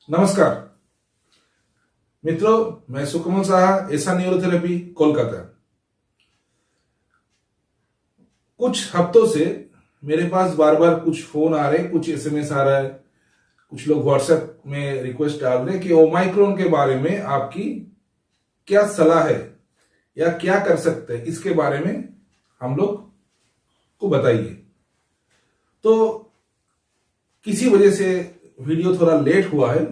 नमस्कार मित्रों, मैं सुकमल साहा, ऐसा न्यूरोथेरेपी, कोलकाता। कुछ हफ्तों से मेरे पास बार बार कुछ फोन आ रहे, कुछ एसएमएस आ रहा है, कुछ लोग व्हाट्सएप में रिक्वेस्ट डाल रहे कि ओमाइक्रोन के बारे में आपकी क्या सलाह है या क्या कर सकते हैं, इसके बारे में हम लोग को बताइए। तो किसी वजह से वीडियो थोड़ा लेट हुआ है,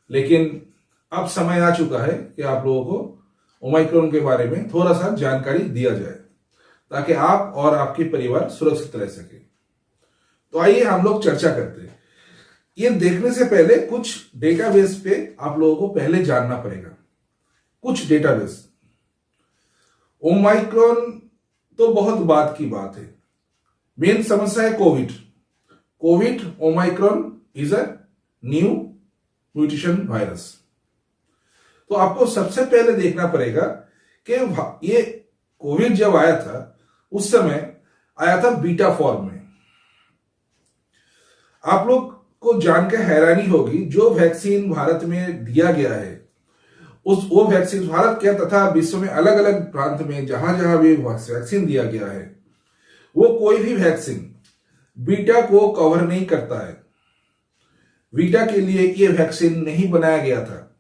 लेकिन अब समय आ चुका है कि आप लोगों को ओमाइक्रोन के बारे में थोड़ा सा जानकारी दिया जाए ताकि आप और आपके परिवार सुरक्षित रह सके। तो आइए हम लोग चर्चा करते हैं। ये देखने से पहले कुछ डेटाबेस पे आप लोगों को पहले जानना पड़ेगा। कुछ डेटाबेस, ओमाइक्रोन तो बहुत बाद की बात है। मेन समस्या है Covid Omicron is a new mutation virus. तो आपको सबसे पहले देखना पड़ेगा कि ये कोविड जब आया था उस समय आया था बीटा फॉर्म में। आप लोग को जानकर हैरानी होगी, जो वैक्सीन भारत में दिया गया है वो वैक्सीन भारत क्या तथा विश्व में अलग अलग प्रांत में जहां जहां भी वैक्सीन दिया गया है, वो कोई भी वैक्सीन बीटा को कवर नहीं करता है। बीटा के लिए ये वैक्सीन नहीं बनाया गया था।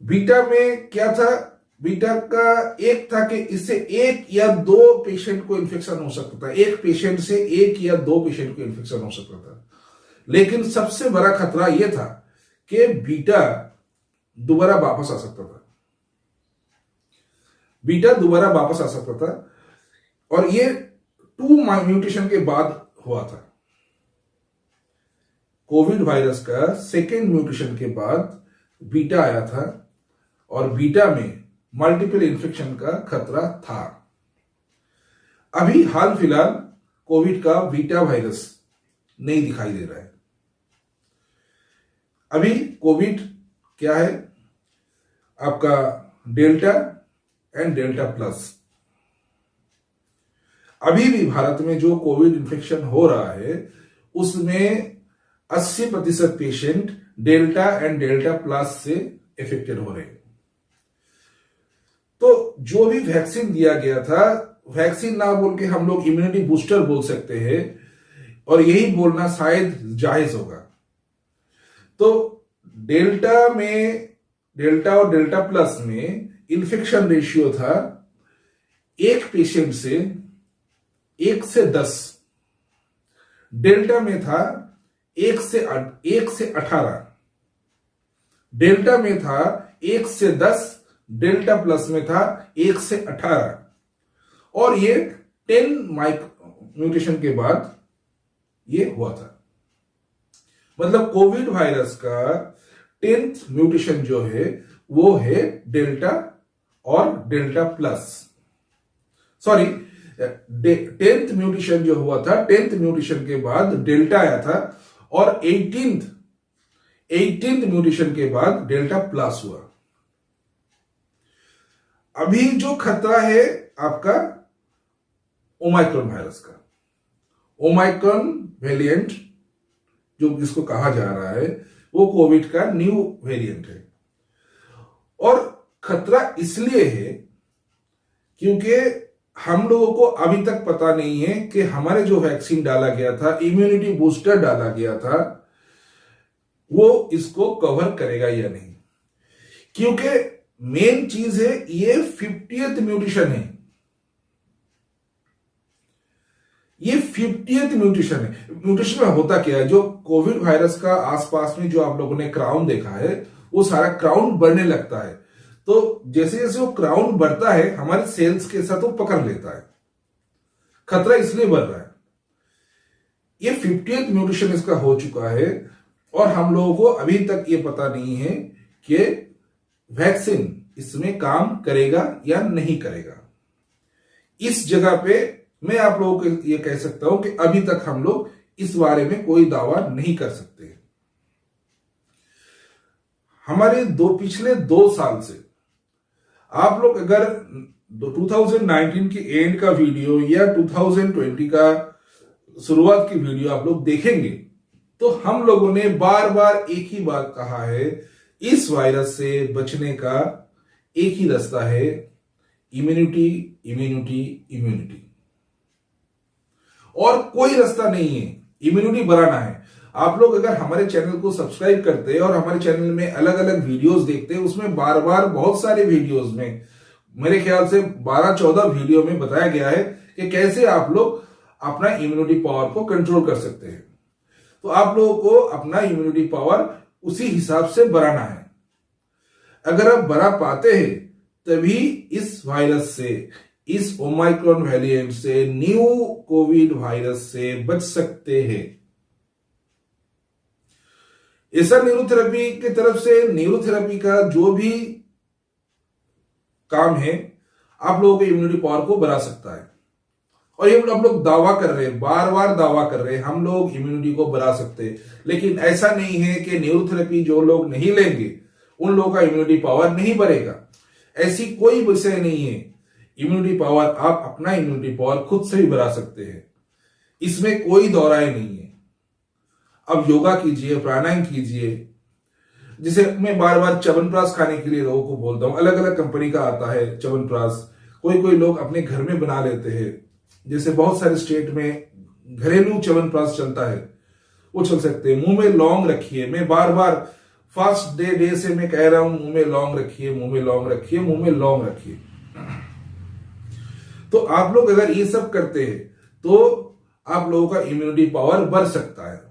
बीटा में क्या था, बीटा का एक था कि इससे एक या दो पेशेंट को इन्फेक्शन हो सकता था, एक पेशेंट से एक या दो पेशेंट को इन्फेक्शन हो सकता था। लेकिन सबसे बड़ा खतरा यह था कि बीटा दोबारा वापस आ सकता था। बीटा दोबारा वापस आ सकता था और ये 2 म्यूटेशन के बाद हुआ था। कोविड वायरस का सेकेंड म्यूटेशन के बाद बीटा आया था और बीटा में मल्टीपल इन्फेक्शन का खतरा था। अभी हाल फिलहाल कोविड का बीटा वायरस नहीं दिखाई दे रहा है। अभी कोविड क्या है, आपका डेल्टा एंड डेल्टा प्लस। अभी भी भारत में जो कोविड इन्फेक्शन हो रहा है उसमें 80% patient delta and delta plus से इफेक्टेड हो रहे हैं। तो जो भी वैक्सीन दिया गया था, वैक्सीन ना बोल के हम लोग इम्यूनिटी बूस्टर बोल सकते हैं और यही बोलना शायद जायज होगा। तो डेल्टा और डेल्टा प्लस में इन्फेक्शन रेशियो था एक पेशेंट से 1 से 10। डेल्टा में था 1 से 18, डेल्टा में था 1 से 10, डेल्टा प्लस में था 1 से 18 और ये 10 म्यूटेशन के बाद ये हुआ था। मतलब कोविड वायरस का 10th म्यूटेशन जो है वो है डेल्टा और delta plus. Sorry, 10th mutation जो हुआ था, 10th म्यूटेशन के बाद डेल्टा आया था और 18th म्यूटेशन के बाद डेल्टा प्लस हुआ। अभी जो खतरा है आपका ओमाइक्रोन वायरस का, ओमाइक्रोन वेरिएंट जो जिसको कहा जा रहा है वो कोविड का न्यू वेरिएंट है। और खतरा इसलिए है क्योंकि हम लोगों को अभी तक पता नहीं है कि हमारे जो वैक्सीन डाला गया था, इम्यूनिटी बूस्टर डाला गया था, वो इसको कवर करेगा या नहीं। क्योंकि मेन चीज है ये 50th म्यूटेशन है। ये 50th म्यूटेशन है। म्यूटेशन में होता क्या है, जो कोविड वायरस का आसपास में जो आप लोगों ने क्राउन देखा है वो सारा क्राउन बढ़ने लगता है। तो जैसे जैसे वो क्राउन बढ़ता है हमारे सेल्स के साथ वो पकड़ लेता है। खतरा इसलिए बढ़ रहा है। ये 50th म्यूटेशन इसका हो चुका है और हम लोगों को अभी तक ये पता नहीं है कि वैक्सीन इसमें काम करेगा या नहीं करेगा। इस जगह पे मैं आप लोगों को ये कह सकता हूं कि अभी तक हम लोग इस बारे में कोई दावा नहीं कर सकते। हमारे पिछले 2 साल से आप लोग अगर 2019 के एंड का वीडियो या 2020 का शुरुआत की वीडियो आप लोग देखेंगे तो हम लोगों ने बार बार एक ही बात कहा है, इस वायरस से बचने का एक ही रास्ता है, इम्यूनिटी, इम्यूनिटी, इम्यूनिटी। और कोई रास्ता नहीं है इम्यूनिटी बढ़ाना है। आप लोग अगर हमारे चैनल को सब्सक्राइब करते हैं और हमारे चैनल में अलग अलग वीडियोस देखते हैं, उसमें बार बार बहुत सारे वीडियोस में, मेरे ख्याल से 12-14 वीडियो में बताया गया है कि कैसे आप लोग अपना इम्यूनिटी पावर को कंट्रोल कर सकते हैं। तो आप लोगों को अपना इम्यूनिटी पावर उसी हिसाब से बढ़ाना है। अगर आप बढ़ा पाते हैं तभी इस वायरस से, इस ओमाइक्रॉन वेरिएंट से, न्यू कोविड वायरस से बच सकते हैं। ऐसा न्यूरोथेरेपी की तरफ से, न्यूरोथेरेपी का जो भी काम है, आप लोगों के इम्यूनिटी पावर को बढ़ा सकता है। और ये हम लोग दावा कर रहे हैं, बार बार दावा कर रहे हैं, हम लोग इम्यूनिटी को बढ़ा सकते हैं। लेकिन ऐसा नहीं है कि न्यूरोथेरेपी जो लोग नहीं लेंगे उन लोगों का इम्यूनिटी पावर नहीं बढ़ेगा। ऐसी कोई विषय नहीं है। इम्यूनिटी पावर, आप अपना इम्यूनिटी पावर खुद से भी बढ़ा सकते हैं, इसमें कोई दौराई नहीं है। अब योगा कीजिए, प्राणायाम कीजिए। जिसे मैं बार बार च्यवनप्राश खाने के लिए लोगों को बोलता हूं, अलग अलग कंपनी का आता है च्यवनप्राश। कोई कोई लोग अपने घर में बना लेते हैं, जैसे बहुत सारे स्टेट में घरेलू च्यवनप्राश चलता है, वो चल सकते हैं। मुंह में लौंग रखिए। मैं बार बार फर्स्ट डे से मैं कह रहा हूं, मुंह में लौंग रखिए, मुंह में लौंग रखिए, मुंह में लौंग रखिए। तो आप लोग अगर ये सब करते हैं तो आप लोगों का इम्यूनिटी पावर बढ़ सकता है।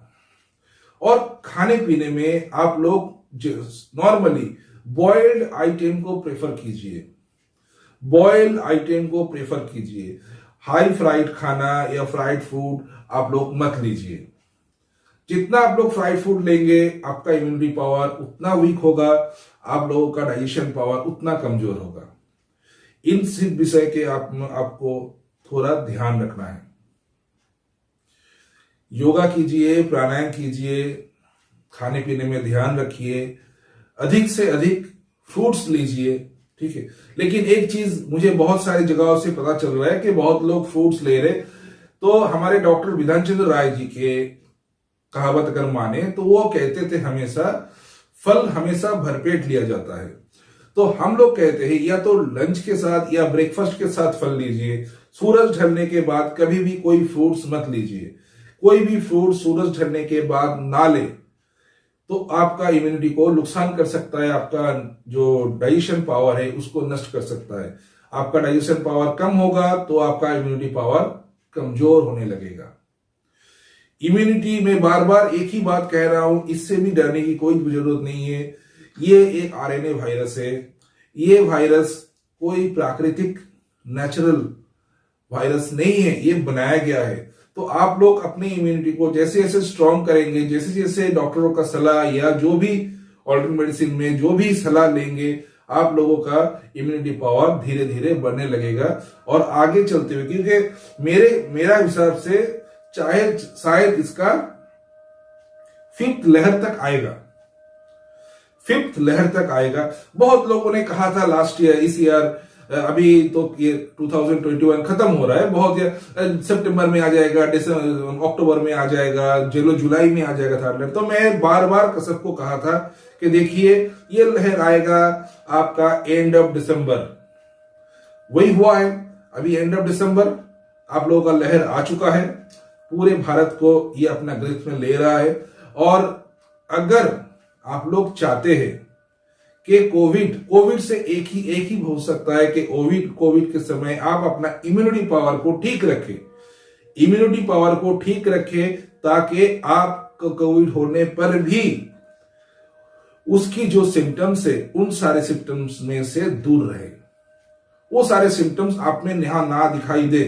और खाने पीने में आप लोग नॉर्मली बॉइल्ड आइटम को प्रेफर कीजिए, बॉइल्ड आइटम को प्रेफर कीजिए। हाई फ्राइड खाना या फ्राइड फूड आप लोग मत लीजिए। जितना आप लोग फ्राइड फूड लेंगे, आपका इम्यूनिटी पावर उतना वीक होगा, आप लोगों का डाइजेशन पावर उतना कमजोर होगा। इन सब विषय के आपको थोड़ा ध्यान रखना है। योगा कीजिए, प्राणायाम कीजिए, खाने पीने में ध्यान रखिए, अधिक से अधिक फ्रूट्स लीजिए, ठीक है। लेकिन एक चीज मुझे बहुत सारी जगहों से पता चल रहा है कि बहुत लोग फ्रूट्स ले रहे, तो हमारे डॉक्टर विधान चंद्र राय जी के कहावत अगर माने तो वो कहते थे हमेशा, फल हमेशा भरपेट लिया जाता है। तो हम लोग कहते हैं या तो लंच के साथ या ब्रेकफास्ट के साथ फल लीजिए। सूरज ढलने के बाद कभी भी कोई फ्रूट्स मत लीजिए। कोई भी फ्रूट सूरज ढलने के बाद ना ले तो आपका इम्यूनिटी को नुकसान कर सकता है, आपका जो डाइजेशन पावर है उसको नष्ट कर सकता है। आपका डाइजेशन पावर कम होगा तो आपका इम्यूनिटी पावर कमजोर होने लगेगा। इम्यूनिटी में बार बार एक ही बात कह रहा हूं, इससे भी डरने की कोई जरूरत नहीं है। ये एक आरएनए वायरस है। ये वायरस कोई प्राकृतिक नेचुरल वायरस नहीं है, ये बनाया गया है। तो आप लोग अपनी इम्यूनिटी को जैसे जैसे स्ट्रांग करेंगे, जैसे जैसे डॉक्टरों का सलाह या जो भी ऑल्टरनेटिव मेडिसिन में जो भी सलाह लेंगे, आप लोगों का इम्यूनिटी पावर धीरे धीरे बढ़ने लगेगा। और आगे चलते हुए, क्योंकि मेरा हिसाब से चाहे शायद इसका 5th लहर तक आएगा, 5th लहर तक आएगा। बहुत लोगों ने कहा था लास्ट ईयर, इस ईयर, अभी तो ये 2021 खत्म हो रहा है, बहुत सितंबर में आ जाएगा, अक्टूबर में आ जाएगा, जुलाई में आ जाएगा थर्ड लहर। तो मैं बार बार सबको कहा था कि देखिए ये लहर आएगा आपका एंड ऑफ दिसंबर। वही हुआ है, अभी एंड ऑफ दिसंबर आप लोगों का लहर आ चुका है, पूरे भारत को ये अपना ग्रिप में ले रहा है। और अगर आप लोग चाहते हैं कि कोविड से एक ही हो सकता है कि कोविड के समय आप अपना इम्यूनिटी पावर को ठीक रखें, इम्यूनिटी पावर को ठीक रखें, ताकि आप कोविड होने पर भी उसकी जो सिम्टम्स है उन सारे सिम्टम्स में से दूर रहे, वो सारे सिम्टम्स आप में ना दिखाई दे,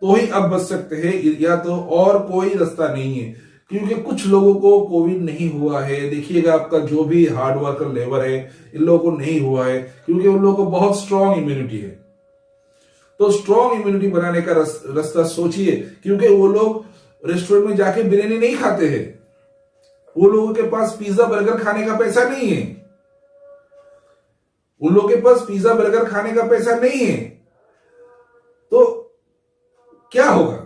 तो ही आप बच सकते हैं। या तो और कोई रास्ता नहीं है, क्योंकि कुछ लोगों को कोविड नहीं हुआ है। देखिएगा आपका जो भी हार्ड वर्कर लेबर है, इन लोगों को नहीं हुआ है क्योंकि उन लोगों को बहुत स्ट्रांग इम्यूनिटी है। तो स्ट्रांग इम्यूनिटी बनाने का रास्ता सोचिए, क्योंकि वो लोग रेस्टोरेंट में जाके बिरयानी नहीं खाते हैं, वो लोगों के पास पिज्जा बर्गर खाने का पैसा नहीं है, उन लोगों के पास पिज्जा बर्गर खाने का पैसा नहीं है। तो क्या होगा?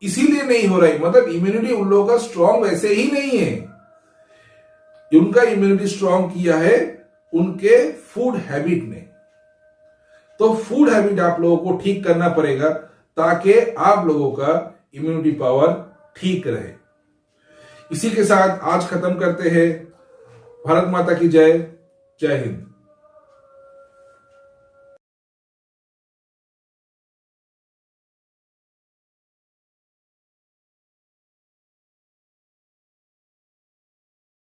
इसीलिए नहीं हो रहा है, मतलब इम्यूनिटी उन लोगों का स्ट्रांग वैसे ही नहीं है। उनका इम्यूनिटी स्ट्रांग किया है उनके फूड हैबिट ने। तो फूड हैबिट आप लोगों को ठीक करना पड़ेगा ताकि आप लोगों का इम्यूनिटी पावर ठीक रहे। इसी के साथ आज खत्म करते हैं। भारत माता की जय। जय हिंद।